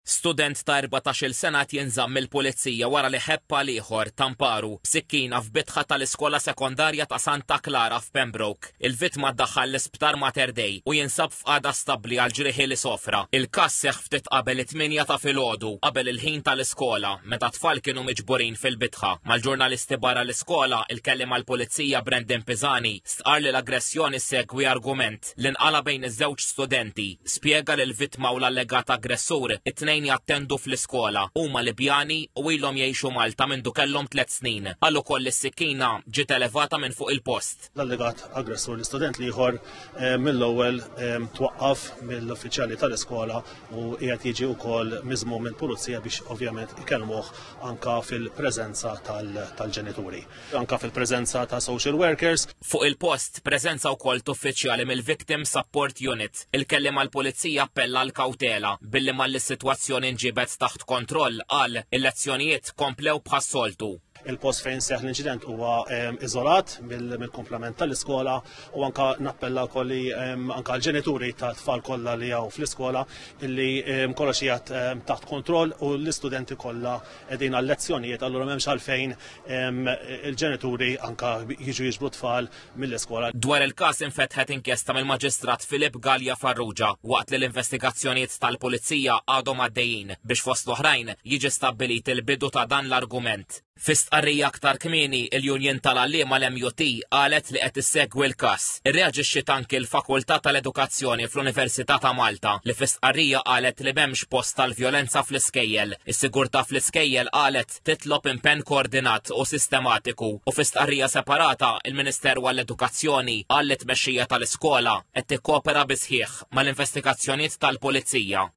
Student ta' 14-il sena jinżamm mill-pulizija wara li ħebba ieħor Tamparu b'sikkina f'bitħa tal-iskola sekondarja ta' Santa Clara f'Pembroke. Il-vittma ddaħħal l-isptar Mater Dei u jinsab f'qagħda stabbli għal ġrieħi li sofra. Il-każ seħħ ftit qabel it-8 ta' filgħodu qabel il-ħin tal-iskola meta tfal kienu miġburin fil-bitħa. Mal-ġurnalisti barra l-iskola il-kellim mal-pulizija Brendan Pisani stqar li l-aggressjoni segwi argument li nqala bejn iż-żewġ studenti. Spjega li l-vittma u l-allegat aggressur it-tnejn jattendu fl-iskola huma Libjani u ilhom jgħixu Malta mindu kellhom 3 snin. Għal ukoll is-sikkina ġiet elevata minn fuq il-post. L-allegat aggressur l-istudent ieħor mill-ewwel twaqqaf mill-uffiċjali tal-iskola u qiegħed jiġi wkoll miżmu mill-pulizija biex ovvjament ikellmuh anke fil-preżenza tal-ġenituri, anke fil-preżenza ta' social workers. Fuq il-post preżenza wkoll uffiċjali mill-Victim Support Unit. Il-kelliem għall-pulizija appella l-kawtela billi mal-sitwazzjoni nġibet taħt kontroll qal il-lezzjonijiet komplew bħas-soltu. Il-post fejn seħħ l-inċident huwa iżolat mill-komplement tal-iskola u anke nappella wkoll anke l-ġenituri ta' tfal kollha li hawn fl-iskola illi kollox qiegħed taħt kontroll u l-istudenti kollha qegħdin għal lezzjonijiet allura m'hemmx għalfejn il-ġenituri anke jiġu jiġbru tfal mill-iskola. Dwar il-każ infetħet inkjesta mill-Maġistrat Filip Gallia Farrugia waqt li l-investigazzjonijiet tal-Pulizija għadhom għaddejjin biex fost l-oħrajn jiġi stabbilit il-bidu ta' dan l-argument. F'istqarrija aktar kmieni il-Union tal-Għalliema l-MUT qalet li qed issegwi l-każ. Irreaġixxiet anke l-Fakultà tal-Edukazzjoni fl-Università ta' Malta li f'istqarrija qalet li m'hemmx post tal-vjolenza fl-iskejjel. Is-sigurtà fl-iskejjel qalet titlob impenn koordinat u sistematiku u f'istqarrija separata il-Ministeru għall-Edukazzjoni qal li tmexxija tal-iskola qed tikkopera bi sħiħ mal-investigazzjonijiet tal-Pulizija.